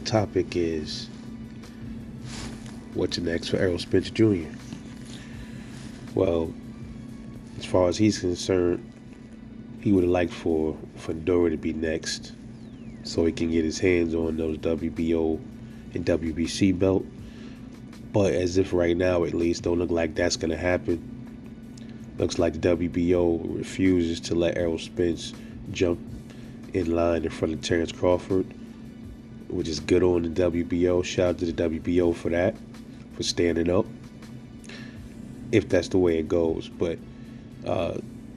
topic is what's next for Errol Spence Jr. Well, as far as he's concerned, he would have liked for Fedora to be next so he can get his hands on those WBO and WBC belt. But as if right now, at least, don't look like that's going to happen. Looks like the WBO refuses to let Errol Spence jump in line in front of Terrence Crawford, which is good on the WBO. Shout out to the WBO for that, for standing up, if that's the way it goes. But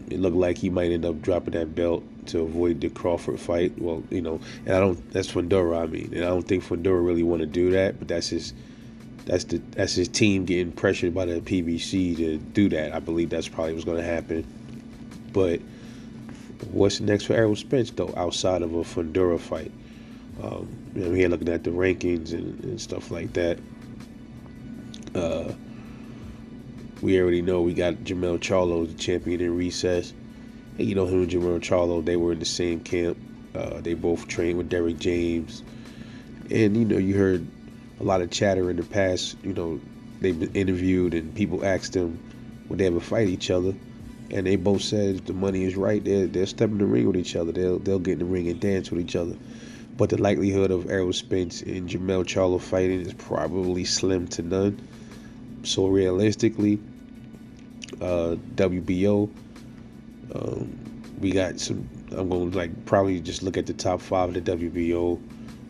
it looked like he might end up dropping that belt to avoid the Crawford fight. Well, and that's Fundora, and I don't think Fundora really want to do that, but that's his team getting pressured by the PBC to do that. I believe that's probably what's going to happen. But what's next for Errol Spence, though, outside of a Fundora fight? Here looking at the rankings and stuff like that. We already know we got Jermell Charlo, the champion in recess. And him and Jermell Charlo, they were in the same camp. They both trained with Derrick James. And, you heard a lot of chatter in the past. They've been interviewed and people asked them would they ever fight each other. And they both said if the money is right, they'll step in the ring with each other. They'll get in the ring and dance with each other. But the likelihood of Errol Spence and Jermell Charlo fighting is probably slim to none. So realistically, WBO, we got some. I'm going to probably just look at the top 5 of the WBO.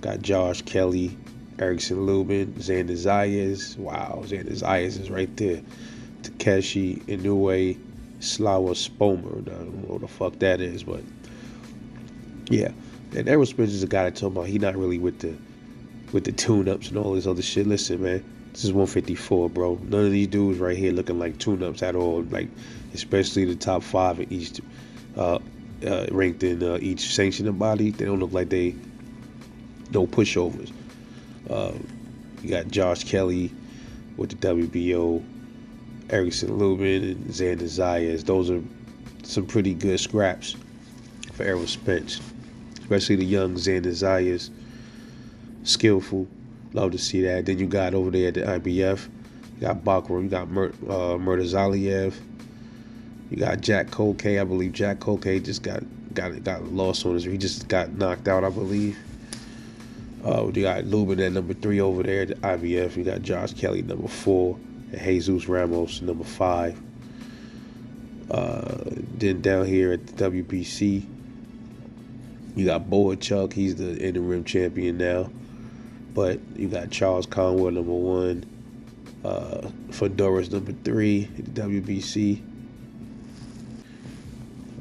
Got Josh Kelly, Erickson Lubin, Xander Zayas. Wow, Xander Zayas is right there. Takeshi Inoue, Slava Spomer. I don't know what the fuck that is, but yeah. And Errol Spence is a guy that told about he not really with the tune-ups and all this other shit. Listen, man, this is 154, bro. None of these dudes right here looking like tune-ups at all. Especially the top 5 in each ranked in each sanctioning body. They don't look like they no pushovers. You got Josh Kelly with the WBO, Erickson Lubin, and Xander Zayas. Those are some pretty good scraps for Errol Spence. Especially the young Xander Zayas, skillful. Love to see that. Then you got over there at the IBF, you got Bakram, you got Murtazaliev, you got Jack Kolke. I believe Jack Kolke just got lost on his. He just got knocked out, I believe. You got Lubin at number 3 over there at the IBF. You got Josh Kelly number 4, and Jesus Ramos number 5. Then down here at the WBC, you got Boachuk. He's the interim champion now. But you got Charles Conwell number 1. Fedora's number 3 at the WBC.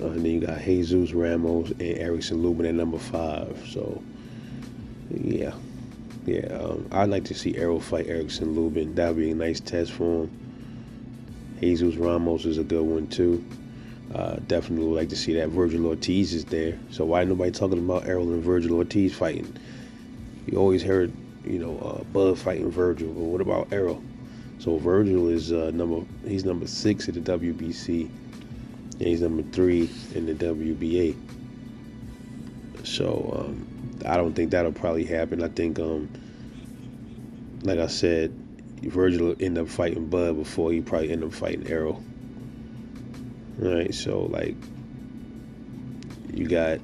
And then you got Jesus Ramos and Erickson Lubin at number 5. So, yeah. I'd like to see Errol fight Erickson Lubin. That would be a nice test for him. Jesus Ramos is a good one, too. Definitely would like to see that. Virgil Ortiz is there. So why nobody talking about Errol and Virgil Ortiz fighting? You always heard, Bud fighting Virgil, but what about Errol? So Virgil is he's number 6 at the WBC, and he's number 3 in the WBA. So I don't think that'll probably happen. I think, like I said, Virgil will end up fighting Bud before he probably end up fighting Errol. All right, so you got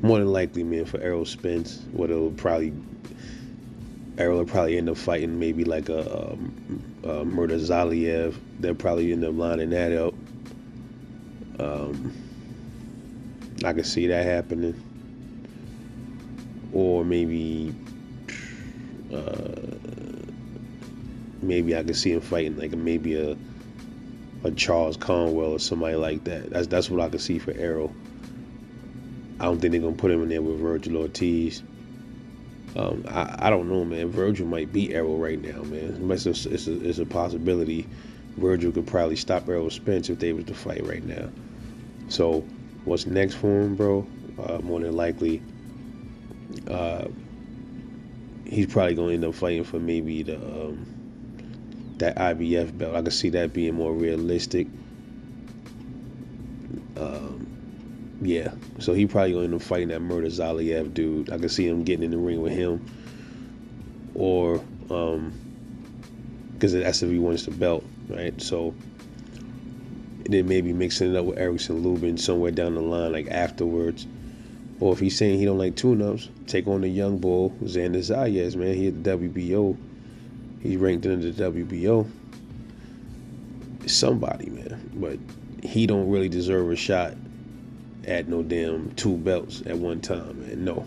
more than likely, man, for Errol Spence, Errol will probably end up fighting maybe like a Murtazaliev. They'll probably end up lining that up. I can see that happening, or maybe I could see him fighting maybe a Charles Conwell or somebody like that. That's what I could see for Errol. I don't think they're gonna put him in there with Virgil Ortiz. I don't know, man. Virgil might beat Errol right now, man. It's a possibility. Virgil could probably stop Errol Spence if they was to fight right now. So what's next for him, bro? More than likely, he's probably gonna end up fighting for maybe that IBF belt. I can see that being more realistic. Yeah, so he probably gonna end up fighting that Murder Zaliev dude. I can see him getting in the ring with him, or because that's if he wants the belt, right? So and then maybe mixing it up with Erickson Lubin somewhere down the line, like afterwards. Or if he's saying he don't like tune-ups, take on the young bull, Xander Zayas, man. He at the WBO. He's ranked into the WBO. Somebody, man. But he don't really deserve a shot at no damn 2 belts at one time, man. No.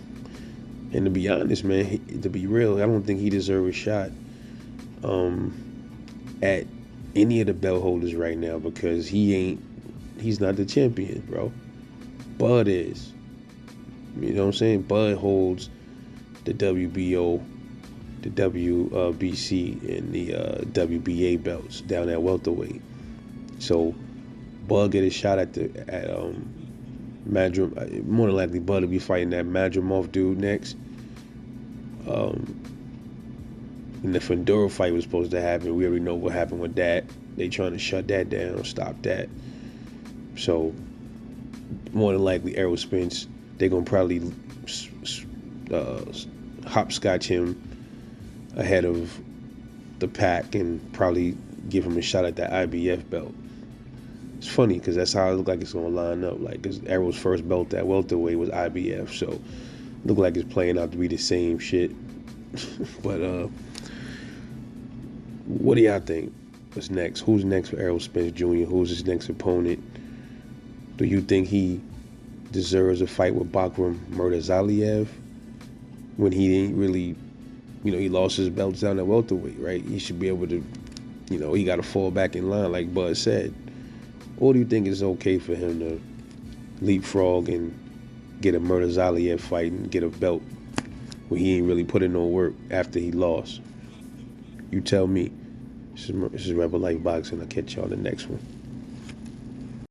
And to be honest, man, to be real, I don't think he deserves a shot at any of the belt holders right now because he's not the champion, bro. Bud is. You know what I'm saying? Bud holds the WBO, the WBC, and the WBA belts down at welterweight. So Bud get a shot at Madrim. More than likely, Bud will be fighting that Madrimov dude next. And the Fedora fight was supposed to happen. We already know what happened with that. They trying to shut that down, stop that. So more than likely, Errol Spence, they're gonna probably hopscotch him ahead of the pack and probably give him a shot at that IBF belt. It's funny because that's how it look like it's gonna line up. Like, cause Errol's first belt at welterweight was IBF, so look like it's playing out to be the same shit. But what do y'all think? What's next? Who's next for Errol Spence Jr.? Who's his next opponent? Do you think he deserves a fight with Bakram Murtazaliev when he didn't really, he lost his belts down at welterweight, right? He should be able to, he got to fall back in line like Bud said. Or do you think it's okay for him to leapfrog and get a Murtazaliev fight and get a belt when he ain't really put in no work after he lost? You tell me. This is Rebel Life Boxing. I'll catch y'all in the next one.